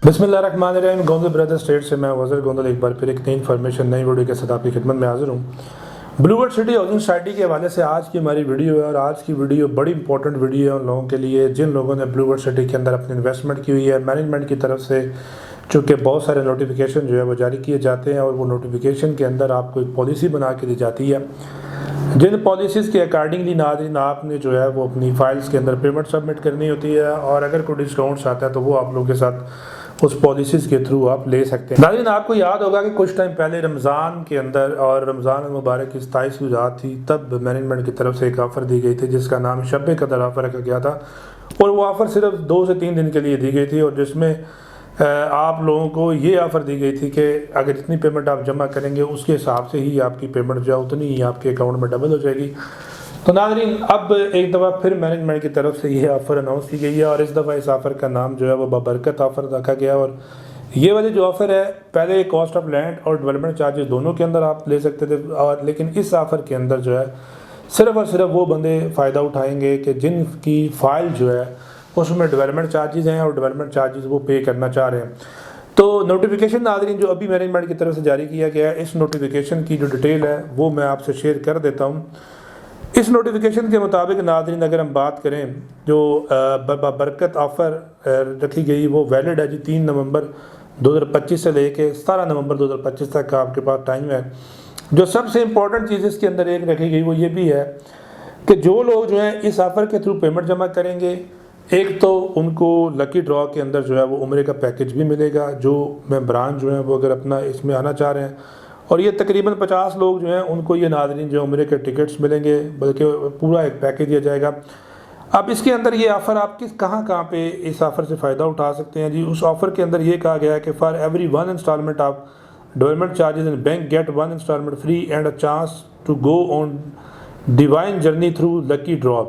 बिस्मिल्लाहिर्रहमानिर्रहीम। Gondal brother state से मैं वज़ीर गोंदल एक बार फिर एक नई इन्फॉर्मेशन नई वीडियो के साथ आपकी खिदमत में हाजिर हूँ। ब्लूबर्ड सिटी हाउसिंग सोसाइटी के हवाले से आज की हमारी वीडियो है और आज की वीडियो बड़ी इंपॉर्टेंट वीडियो है उन लोगों के लिए जिन लोगों ने ब्लूबर्ड सिटी के अंदर अपनी इन्वेस्टमेंट की हुई है। मैनेजमेंट की तरफ से चूँकि बहुत सारे नोटिफिकेशन जो है वो जारी किए जाते हैं और वो नोटिफिकेशन के अंदर आपको एक पॉलिसी बना के दी जाती है जिन पॉलिसीज़ के अकॉर्डिंगली नाज़रीन आपने जो है वो अपनी फाइल्स के अंदर पेमेंट सबमिट करनी होती है और अगर कोई डिस्काउंट्स आता है तो वो आप लोगों के साथ उस पॉलिसीज़ के थ्रू आप ले सकते हैं। नाज़रीन आपको याद होगा कि कुछ टाइम पहले रमज़ान के अंदर और रमज़ान मुबारक की 27वीं रात थी, तब मैनेजमेंट की तरफ से एक ऑफ़र दी गई थी जिसका नाम शब कदर ऑफ़र रखा गया था और वो ऑफ़र सिर्फ 2 से 3 दिन के लिए दी गई थी और जिसमें आप लोगों को ये ऑफ़र दी गई थी कि अगर जितनी पेमेंट आप जमा करेंगे उसके हिसाब से ही आपकी पेमेंट जो है उतनी ही आपके अकाउंट में डबल हो जाएगी। तो नाज़रीन अब एक दफ़ा फिर मैनेजमेंट की तरफ से ये ऑफ़र अनाउंस की गई है और इस दफ़ा इस ऑफ़र का नाम जो है वो बाबरकत ऑफ़र रखा गया और ये वाली जो ऑफ़र है पहले कॉस्ट ऑफ लैंड और डेवलपमेंट चार्जेस दोनों के अंदर आप ले सकते थे और लेकिन इस ऑफ़र के अंदर जो है सिर्फ़ और सिर्फ वो बंदे फ़ायदा उठाएँगे कि जिनकी फ़ाइल जो है उसमें डेवलपमेंट चार्जेस हैं और डेवलपमेंट चार्जेस वो पे करना चाह रहे हैं। तो नोटिफिकेशन नाज़रीन जो अभी मैनेजमेंट की तरफ से जारी किया गया है, इस नोटिफिकेशन की जो डिटेल है वो मैं आपसे शेयर कर देता हूँ। इस नोटिफिकेशन के मुताबिक नाज़रीन अगर हम बात करें जो बरकत ऑफ़र रखी गई वो वैलिड है जी 3 नवंबर 2025 से लेके 17 नवंबर 2025 तक का आपके पास टाइम है। जो सबसे इम्पोर्टेंट चीज़ इसके अंदर एक रखी गई वो ये भी है कि जो लोग जो है इस ऑफ़र के थ्रू पेमेंट जमा करेंगे, एक तो उनको लकी ड्रॉ के अंदर जो है वो उम्रे का पैकेज भी मिलेगा जो मेंबरान जो हैं वो अगर अपना इसमें आना चाह रहे हैं और ये तकरीबन 50 लोग जो हैं उनको ये नाज़रीन जो उम्रे के टिकट्स मिलेंगे बल्कि पूरा एक पैकेज दिया जाएगा। अब इसके अंदर ये ऑफ़र आप कहाँ पे इस ऑफ़र से फ़ायदा उठा सकते हैं जी। उस ऑफ़र के अंदर ये कहा गया है कि for every 1 installment of development charges in bank get 1 installment free and a chance to go on divine journey through lucky draw.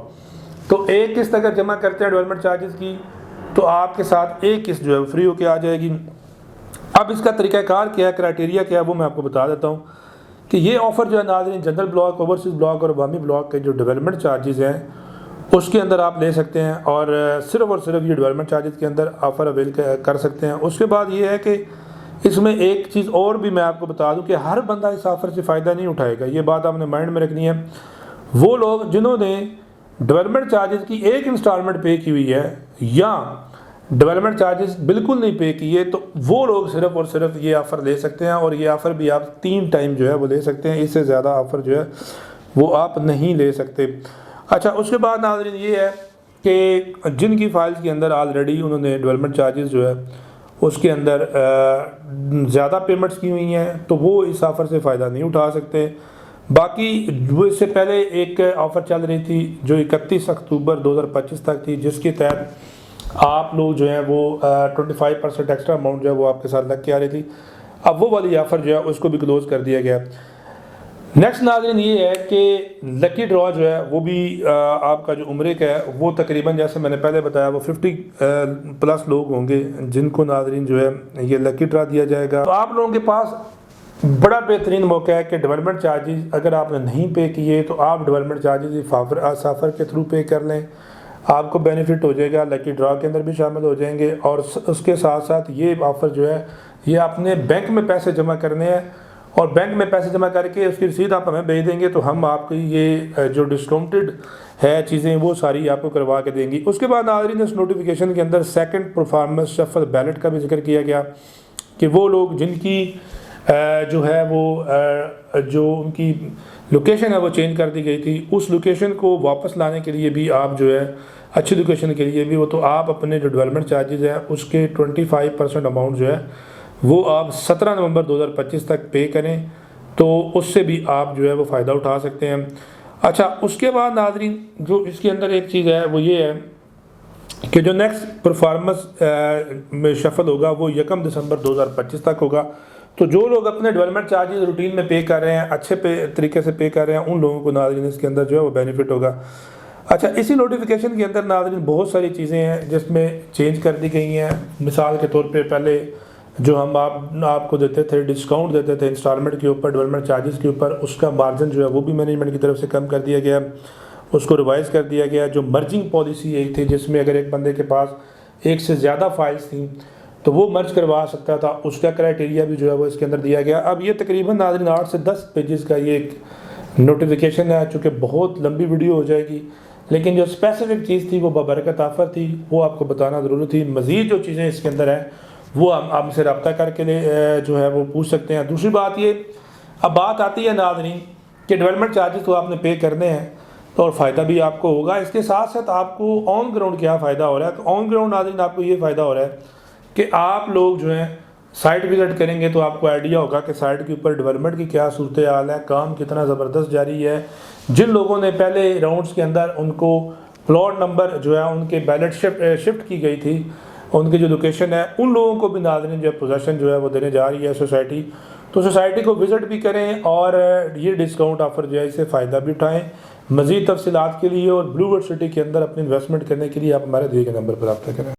तो एक किस्त अगर जमा करते हैं डेवलपमेंट चार्जेस की तो आपके साथ एक किस्त जो है फ्री होके आ जाएगी। अब इसका तरीक़ाकार क्या है, क्राइटेरिया क्या है वो मैं आपको बता देता हूँ कि ये ऑफ़र जो है नाज़रीन जनरल ब्लॉक, ओवरसीज़ ब्लॉक और अवामी ब्लॉक के जो डेवलपमेंट चार्जेस हैं उसके अंदर आप ले सकते हैं और सिर्फ ये डेवलपमेंट चार्जेस के अंदर ऑफ़र अवेल कर सकते हैं। उसके बाद ये है कि इसमें एक चीज़ और भी मैं आपको बता दूँ कि हर बंदा इस ऑफ़र से फ़ायदा नहीं उठाएगा, ये बात आपने माइंड में रखनी है। वो लोग जिन्होंने डेवलपमेंट चार्जेस की एक इंस्टॉलमेंट पे की हुई है या डेवलपमेंट चार्जेस बिल्कुल नहीं पे किए तो वो लोग सिर्फ और सिर्फ ये ऑफ़र ले सकते हैं और ये ऑफ़र भी आप 3 टाइम जो है वो ले सकते हैं, इससे ज़्यादा ऑफ़र जो है वो आप नहीं ले सकते। अच्छा, उसके बाद नाज़रीन ये है कि जिनकी फाइल्स के अंदर ऑलरेडी उन्होंने डेवलपमेंट चार्जेस जो है उसके अंदर ज़्यादा पेमेंट्स की हुई हैं तो वो इस ऑफ़र से फ़ायदा नहीं उठा सकते। बाकी वो इससे पहले एक ऑफ़र चल रही थी जो 31 अक्टूबर 2025 तक थी जिसके तहत आप लोग जो है वो 25% एक्स्ट्रा अमाउंट जो है वो आपके साथ लग के आ रही थी। अब वो वाली ऑफ़र जो है उसको भी क्लोज़ कर दिया गया। नेक्स्ट नाज़रीन ये है कि लकी ड्रॉ जो है वो भी आपका जो उम्रे का है वो तकरीबन जैसे मैंने पहले बताया वो 50 प्लस लोग होंगे जिनको नाज़रीन जो है ये लकी ड्रॉ दिया जाएगा। तो आप लोगों के पास बड़ा बेहतरीन मौका है कि डेवलपमेंट चार्जेस अगर आपने नहीं पे किए तो आप डेवलपमेंट चार्जेस ऑफ़र के थ्रू पे कर लें, आपको बेनिफिट हो जाएगा, लकी ड्रॉ के अंदर भी शामिल हो जाएंगे और उसके साथ साथ ये ऑफ़र जो है ये आपने बैंक में पैसे जमा करने हैं और बैंक में पैसे जमा करके उसकी रसीद आप हमें भेज देंगे तो हम आपकी ये जो डिस्काउंटेड है चीज़ें वो सारी आपको करवा के देंगी। उसके बाद नाज़रीन इस नोटिफिकेशन के अंदर सेकंड परफॉर्मेंस शफल बैलेट का भी जिक्र किया गया कि वो लोग जिनकी जो है वो जो उनकी लोकेशन है वो चेंज कर दी गई थी उस लोकेशन को वापस लाने के लिए भी आप जो है अच्छी लोकेशन के लिए भी वो तो आप अपने जो डेवलपमेंट चार्जेस हैं उसके 25% अमाउंट जो है वो आप 17 नवंबर 2025 तक पे करें तो उससे भी आप जो है वो फ़ायदा उठा सकते हैं। अच्छा, उसके बाद नाज़रीन जो इसके अंदर एक चीज़ है वो ये है कि जो नेक्स्ट परफॉर्मेंस में शफल होगा वो 1 दिसंबर 2025 तक होगा। तो जो लोग अपने डेवलपमेंट चार्जेस रूटीन में पे कर रहे हैं, अच्छे तरीके से पे कर रहे हैं, उन लोगों को नाज़रीन इसके अंदर जो है वो बेनिफिट होगा। अच्छा, इसी नोटिफिकेशन के अंदर नाज़रीन बहुत सारी चीज़ें हैं जिसमें चेंज कर दी गई हैं। मिसाल के तौर पे पहले जो हम आपको देते थे डिस्काउंट देते थे इंस्टॉलमेंट के ऊपर डेवलपमेंट चार्जेस के ऊपर, उसका मार्जिन जो है वो भी मैनेजमेंट की तरफ से कम कर दिया गया, उसको रिवाइज़ कर दिया गया। जो मर्जिंग पॉलिसी एक थी जिसमें अगर एक बंदे के पास एक से ज़्यादा फाइल्स थी तो वो मर्ज करवा सकता था, उसका क्राइटेरिया भी जो है वो इसके अंदर दिया गया। अब ये तकरीबन नाज़रीन 8 से 10 पेजेस का ये एक नोटिफिकेशन है, चूँकि बहुत लंबी वीडियो हो जाएगी, लेकिन जो स्पेसिफिक चीज़ थी वो बबरकत ऑफ़र थी, वो आपको बताना ज़रूरी थी। मज़ीद जो चीज़ें इसके अंदर हैं वो आप हमसे रब्ता करके जो है वो पूछ सकते हैं। दूसरी बात ये, अब बात आती है नाज़रीन कि डेवलपमेंट चार्जेस तो आपने पे करने हैं तो और फ़ायदा भी आपको होगा, इसके साथ साथ आपको ऑन ग्राउंड क्या फ़ायदा हो रहा है। तो ऑन ग्राउंड नाज़रीन आपको ये फ़ायदा हो रहा है कि आप लोग जो हैं साइट विज़िट करेंगे तो आपको आइडिया होगा कि साइट के ऊपर डेवलपमेंट की क्या सूरत हाल है, काम कितना ज़बरदस्त जारी है। जिन लोगों ने पहले राउंड्स के अंदर उनको प्लॉट नंबर जो है उनके बैलेट शिफ्ट की गई थी, उनकी जो लोकेशन है, उन लोगों को भी नाज़रीन जो पोजेसन जो है वो देने जा रही है सोसाइटी। तो सोसाइटी को विज़िट भी करें और ये डिस्काउंट ऑफ़र जो है इससे फ़ायदा भी उठाएँ। मज़ीद तफसीलात के लिए और ब्लूबर्ड सिटी के अंदर अपनी इन्वेस्टमेंट करने के लिए आप हमारे दिए गए नंबर पर रब्ता करें।